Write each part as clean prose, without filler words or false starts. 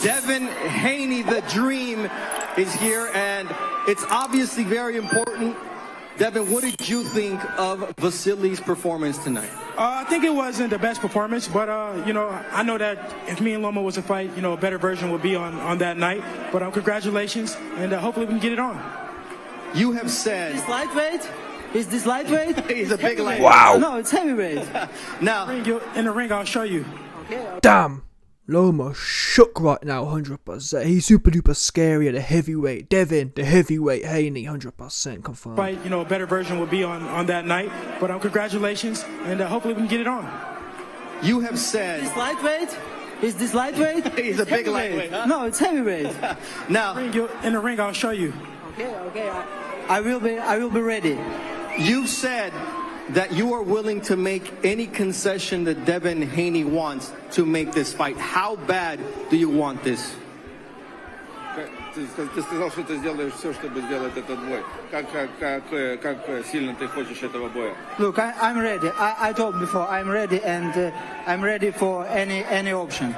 Devin Haney, the dream, is here, and it's obviously very important. Devin, what did you think of Vasily's performance tonight? I think it wasn't the best performance, but, I know that if me and Loma was a fight, a better version would be on that night. But congratulations, and hopefully we can get it on. You have said... Is this lightweight? He's a big lightweight. Wow. No, it's heavyweight. Now... In the ring, I'll show you. Okay. Damn. Loma shook right now, 100%. He's super duper scary at the heavyweight. Devin, the heavyweight. Haney, 100% confirmed. Fight, a better version would be on that night. But congratulations, and hopefully we can get it on. You have said... Is this lightweight? He's a big lightweight. Huh? No, it's heavyweight. Now... In the ring, I'll show you. Okay. I will be ready. You said that you are willing to make any concession that Devin Haney wants to make this fight. How bad do you want this? Ты сказал, что ты сделаешь все, чтобы сделать этот бой. Как сильно ты хочешь этого боя? Look, I'm ready. I told before, I'm ready, and I'm ready for any option.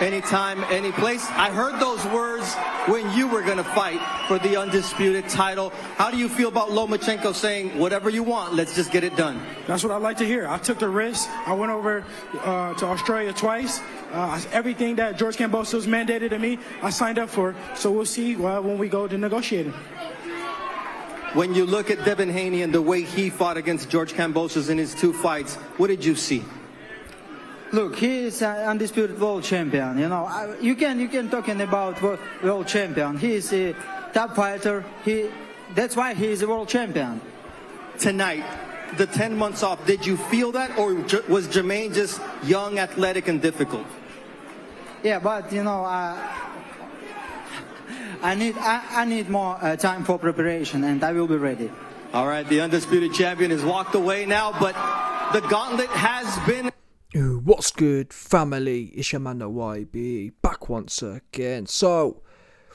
Anytime, any place. I heard those words when you were going to fight for the undisputed title. How do you feel about Lomachenko saying, whatever you want, let's just get it done? That's what I like to hear. I took the risk. I went over to Australia twice. Everything that George Kambosos mandated to me, I signed up for. So we'll see when we go to negotiating. When you look at Devin Haney and the way he fought against George Kambosos in his two fights, what did you see? Look, he is an undisputed world champion. You can talking about world champion. He is a top fighter. That's why he is a world champion. Tonight, the 10 months off, did you feel that, or was Jermaine just young, athletic, and difficult? Yeah, but I need more time for preparation, and I will be ready. All right, the undisputed champion has walked away now, but the gauntlet has been... Ooh, what's good, family? It's your man, the YB, back once again. So,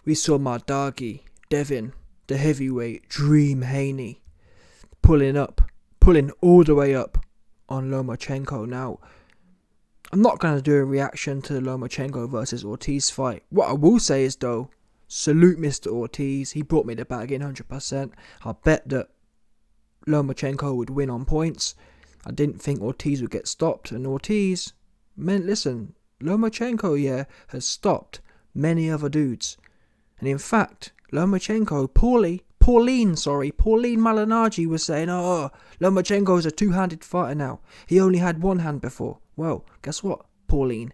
we saw my doggy, Devin, the heavyweight, Dream Haney, pulling all the way up on Lomachenko. Now, I'm not going to do a reaction to the Lomachenko versus Ortiz fight. What I will say is, though, salute Mr. Ortiz. He brought me the bag in 100%. I bet that Lomachenko would win on points. I didn't think Ortiz would get stopped, and Ortiz Lomachenko, has stopped many other dudes. And in fact, Lomachenko, Pauline Malignaggi was saying, Lomachenko is a two-handed fighter now. He only had one hand before. Well, guess what, Pauline?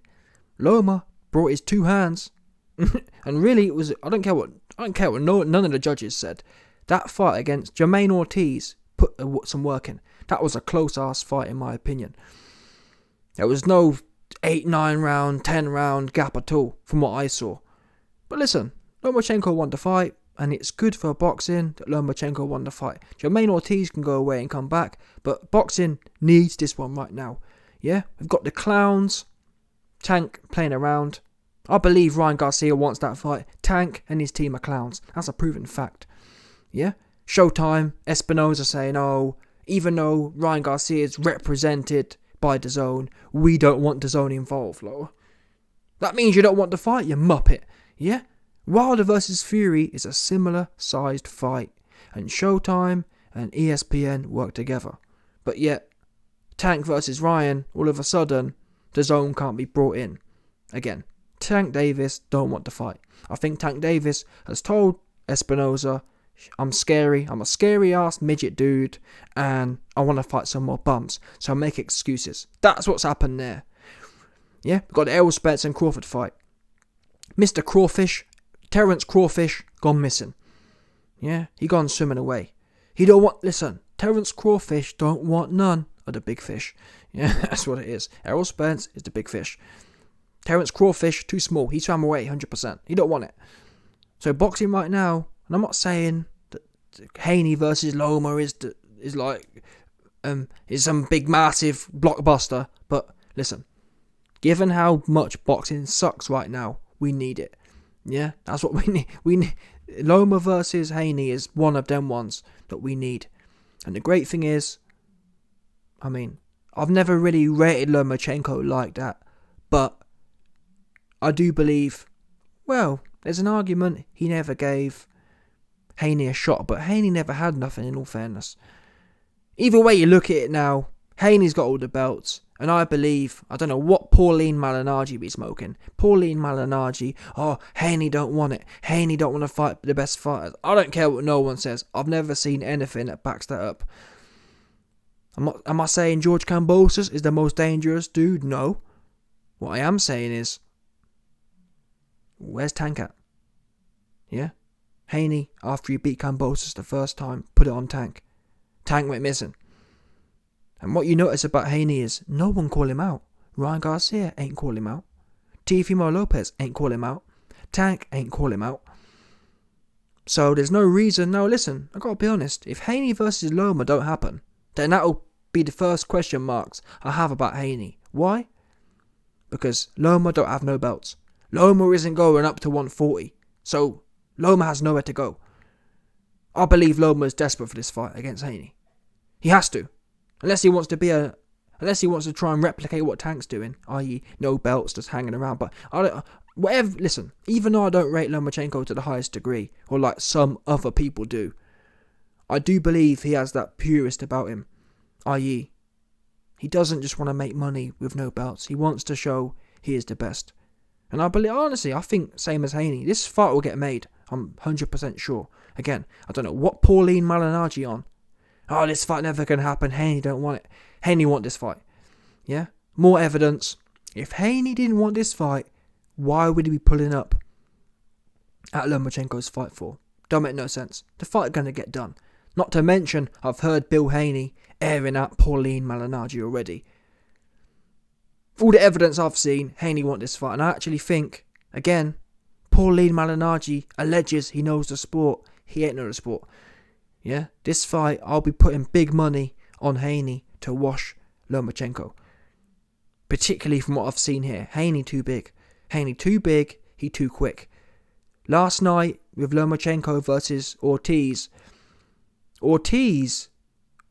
Loma brought his two hands. And really, it was, I don't care what none of the judges said. That fight against Jermaine Ortiz put some work in. That was a close-ass fight, in my opinion. There was no 8, 9 round, 10 round gap at all, from what I saw. But listen, Lomachenko won the fight, and it's good for boxing that Lomachenko won the fight. Jermaine Ortiz can go away and come back, but boxing needs this one right now. Yeah, we've got the clowns, Tank playing around. I believe Ryan Garcia wants that fight. Tank and his team are clowns. That's a proven fact. Yeah, Showtime, Espinoza saying, even though Ryan Garcia is represented by DAZN, we don't want DAZN involved, That means you don't want the fight, you muppet. Yeah? Wilder versus Fury is a similar sized fight, and Showtime and ESPN work together. But yet, Tank versus Ryan, all of a sudden, DAZN can't be brought in. Again, Tank Davis don't want the fight. I think Tank Davis has told Espinoza, I'm scary, I'm a scary ass midget dude, and I want to fight some more bums, so I make excuses. That's what's happened there. Yeah, we've got the Errol Spence and Crawford fight. Mr. Crawfish, Terence Crawfish, gone missing. Yeah, he gone swimming away. Terence Crawfish don't want none of the big fish. Yeah, that's what it is. Errol Spence is the big fish. Terence Crawfish, too small, he swam away 100%. He don't want it. So boxing right now, and I'm not saying that Haney versus Loma is some big massive blockbuster, but listen, given how much boxing sucks right now, we need it. Yeah, that's what we need. Loma versus Haney is one of them ones that we need. And the great thing is, I've never really rated Lomachenko like that, but I do believe Well, there's an argument he never gave Haney a shot, but Haney never had nothing, in all fairness. Either way you look at it now, Haney's got all the belts, and I believe, I don't know what Pauline Malignaggi be smoking. Pauline Malignaggi, oh, Haney don't want it. Haney don't want to fight the best fighters. I don't care what no one says. I've never seen anything that backs that up. Am I saying George Kambosos is the most dangerous dude? No. What I am saying is, where's Tank at? Yeah? Haney, after he beat Kambosos the first time, put it on Tank. Tank went missing. And what you notice about Haney is, no one call him out. Ryan Garcia ain't call him out. Teofimo Lopez ain't call him out. Tank ain't call him out. So there's no reason. Now listen, I gotta be honest. If Haney versus Loma don't happen, then that'll be the first question marks I have about Haney. Why? Because Loma don't have no belts. Loma isn't going up to 140. So Loma has nowhere to go. I believe Loma is desperate for this fight against Haney. He has to. Unless he wants to try and replicate what Tank's doing, i.e. no belts, just hanging around. But listen, even though I don't rate Lomachenko to the highest degree, or like some other people do, I do believe he has that purist about him, i.e. he doesn't just want to make money with no belts. He wants to show he is the best. And I believe, honestly, I think same as Haney, this fight will get made. I'm 100% sure. Again, I don't know what Pauline Malignaggi on. Oh, this fight never can happen. Haney don't want it. Haney want this fight. Yeah? More evidence. If Haney didn't want this fight, why would he be pulling up at Lomachenko's fight for? Don't make no sense. The fight gonna get done. Not to mention, I've heard Bill Haney airing out Pauline Malignaggi already. For all the evidence I've seen, Haney want this fight. And I actually think, again, Pauline Malignaggi alleges he knows the sport. He ain't know the sport. Yeah, this fight, I'll be putting big money on Haney to wash Lomachenko. Particularly from what I've seen here. Haney too big. Haney too big, he too quick. Last night, with Lomachenko versus Ortiz, Ortiz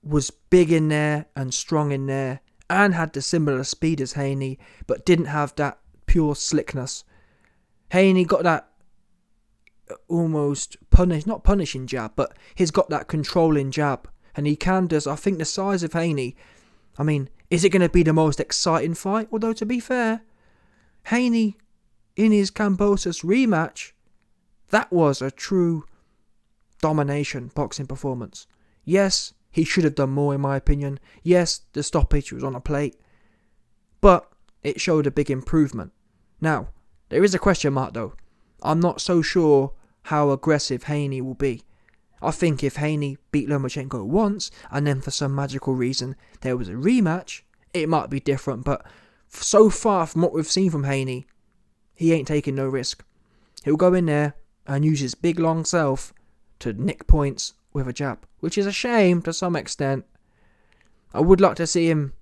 was big in there and strong in there and had the similar speed as Haney, but didn't have that pure slickness. Haney got that almost not punishing jab, but he's got that controlling jab, and he can does. I think the size of Haney, I mean, is it going to be the most exciting fight? Although to be fair, Haney in his Kambosos rematch, that was a true domination boxing performance. Yes, he should have done more in my opinion. Yes, the stoppage was on a plate, but it showed a big improvement. Now, there is a question mark though. I'm not so sure how aggressive Haney will be. I think if Haney beat Lomachenko once, and then for some magical reason there was a rematch, it might be different, but so far from what we've seen from Haney, he ain't taking no risk. He'll go in there and use his big long self to nick points with a jab, which is a shame to some extent. I would like to see him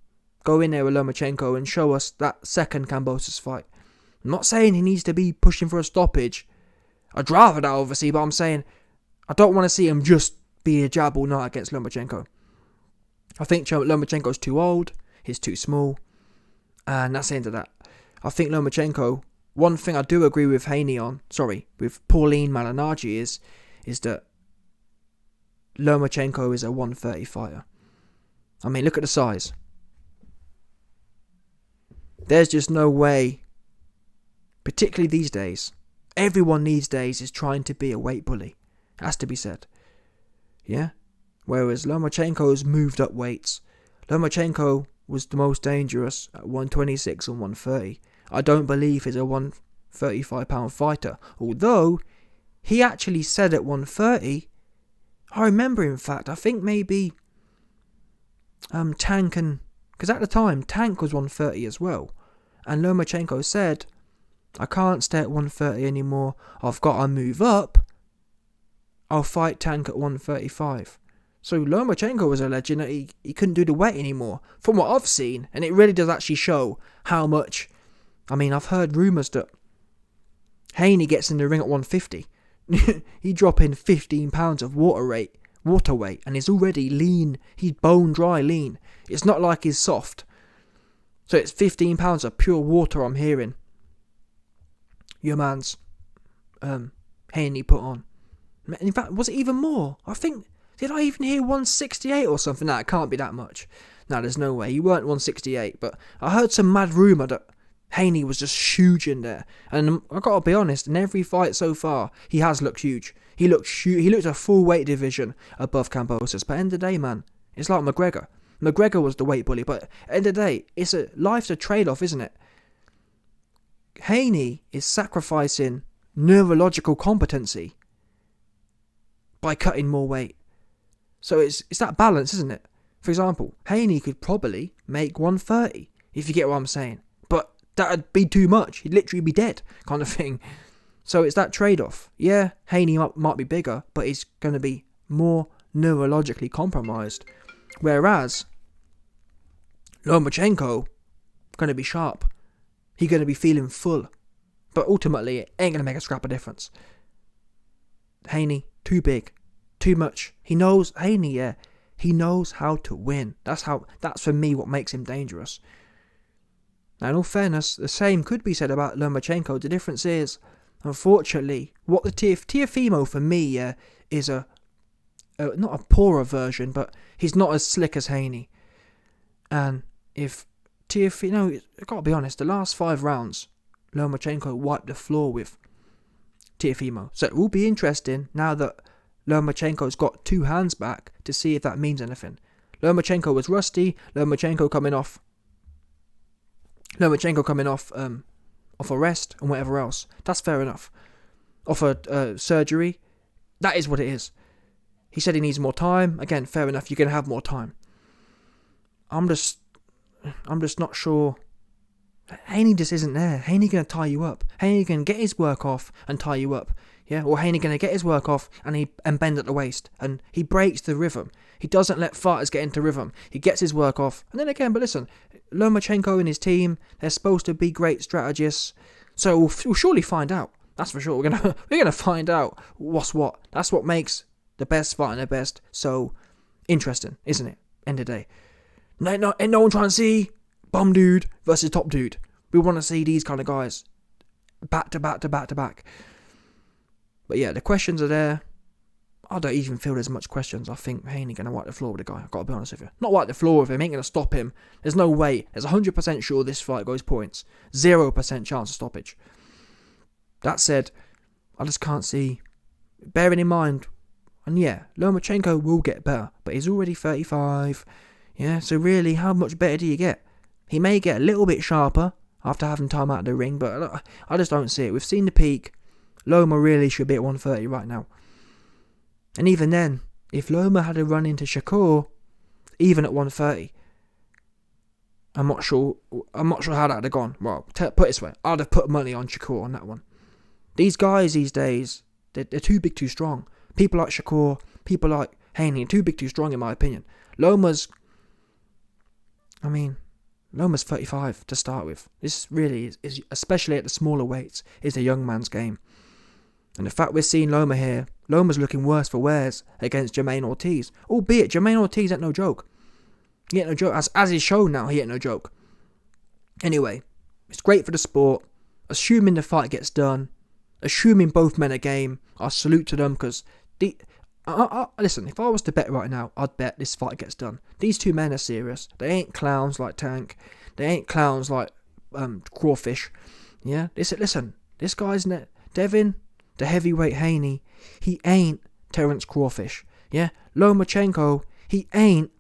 go in there with Lomachenko and show us that second Kambosos fight. I'm not saying he needs to be pushing for a stoppage. I'd rather that, obviously, but I'm saying I don't want to see him just be a jab all night against Lomachenko. I think Lomachenko's too old, he's too small, and that's the end of that. I think Lomachenko, one thing I do agree with with Pauline Malignaggi is that Lomachenko is a 130 fighter. I mean, look at the size. There's just no way, particularly these days, everyone these days is trying to be a weight bully. Has to be said. Yeah? Whereas Lomachenko's moved up weights. Lomachenko was the most dangerous at 126 and 130. I don't believe he's a 135 pound fighter. Although, he actually said at 130, I remember in fact, I think maybe Tank and... Because at the time, Tank was 130 as well. And Lomachenko said, I can't stay at 130 anymore. I've got to move up. I'll fight Tank at 135. So Lomachenko was alleging that he couldn't do the weight anymore. From what I've seen, and it really does actually show how much... I mean, I've heard rumours that Haney gets in the ring at 150. He drop in 15 pounds of water weight, and he's already lean. He's bone dry lean. It's not like he's soft. So it's 15 pounds of pure water I'm hearing. Your man's Haney put on. In fact, was it even more? I think, did I even hear 168 or something? Nah, it can't be that much. No, there's no way. He weren't 168, but I heard some mad rumour that Haney was just huge in there. And I gotta be honest, in every fight so far, he has looked huge. He looked a full weight division above Kambosos. But end of the day, man, it's like McGregor. McGregor was the weight bully, but at the end of the day, life's a trade-off, isn't it? Haney is sacrificing neurological competency by cutting more weight. So it's that balance, isn't it? For example, Haney could probably make 130, if you get what I'm saying. But that'd be too much. He'd literally be dead, kind of thing. So it's that trade-off. Yeah, Haney might be bigger, but he's going to be more neurologically compromised. Whereas Lomachenko going to be sharp. He's going to be feeling full. But ultimately, it ain't going to make a scrap of difference. Haney, too big. Too much. He knows how to win. That's for me what makes him dangerous. Now, in all fairness, the same could be said about Lomachenko. The difference is, unfortunately, what the Teofimo for me is not a poorer version, but he's not as slick as Haney. And if Teofimo, I've got to be honest, the last 5 rounds, Lomachenko wiped the floor with Teofimo. So it will be interesting now that Lomachenko's got 2 hands back to see if that means anything. Lomachenko was rusty. Lomachenko coming off a rest and whatever else. That's fair enough. Off a surgery, that is what it is. He said he needs more time. Again, fair enough. You're gonna have more time. I'm just not sure. Haney just isn't there. Haney gonna tie you up. Haney can get his work off and tie you up. Yeah, or Haney gonna get his work off and bend at the waist, and he breaks the rhythm. He doesn't let fighters get into rhythm. He gets his work off, and then again. But listen, Lomachenko and his team, they're supposed to be great strategists, so we'll surely find out. That's for sure. We're gonna find out what's what. That's what makes the best fighting the best so interesting, isn't it? End of the day. Ain't no one trying to see bum dude versus top dude. We want to see these kind of guys back to back to back to back. But yeah, the questions are there. I don't even feel there's much questions. I think Haney going to wipe the floor with the guy. I've got to be honest with you. Not wipe the floor with him. Ain't going to stop him. There's no way. There's 100% sure this fight goes points. 0% chance of stoppage. That said, I just can't see. Bearing in mind, and yeah, Lomachenko will get better, but he's already 35. Yeah, so really, how much better do you get? He may get a little bit sharper after having time out of the ring, but I just don't see it. We've seen the peak. Loma really should be at 130 right now. And even then, if Loma had a run into Shakur, even at 130, I'm not sure how that would have gone. Well, put it this way, I'd have put money on Shakur on that one. These guys these days, they're too big, too strong. People like Shakur, people like Haney, too big, too strong in my opinion. Loma's 35 to start with. This really is, especially at the smaller weights, is a young man's game. And the fact we're seeing Loma here, Loma's looking worse for wears against Jermaine Ortiz. Albeit, Jermaine Ortiz ain't no joke. He ain't no joke. As he's shown now, he ain't no joke. Anyway, it's great for the sport. Assuming the fight gets done, assuming both men are game, I salute to them because listen, if I was to bet right now, I'd bet this fight gets done. These two men are serious. They ain't clowns like Tank. They ain't clowns like Crawfish. Yeah, listen, this guy's Devin, the heavyweight Haney, he ain't Terence Crawfish. Yeah, Lomachenko, he ain't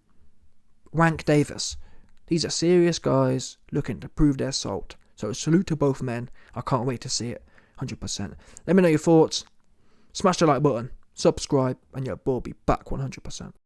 Wank Davis. These are serious guys looking to prove their salt. So salute to both men. I can't wait to see it. 100%. Let me know your thoughts. Smash the like button, subscribe, and your boy will be back 100%.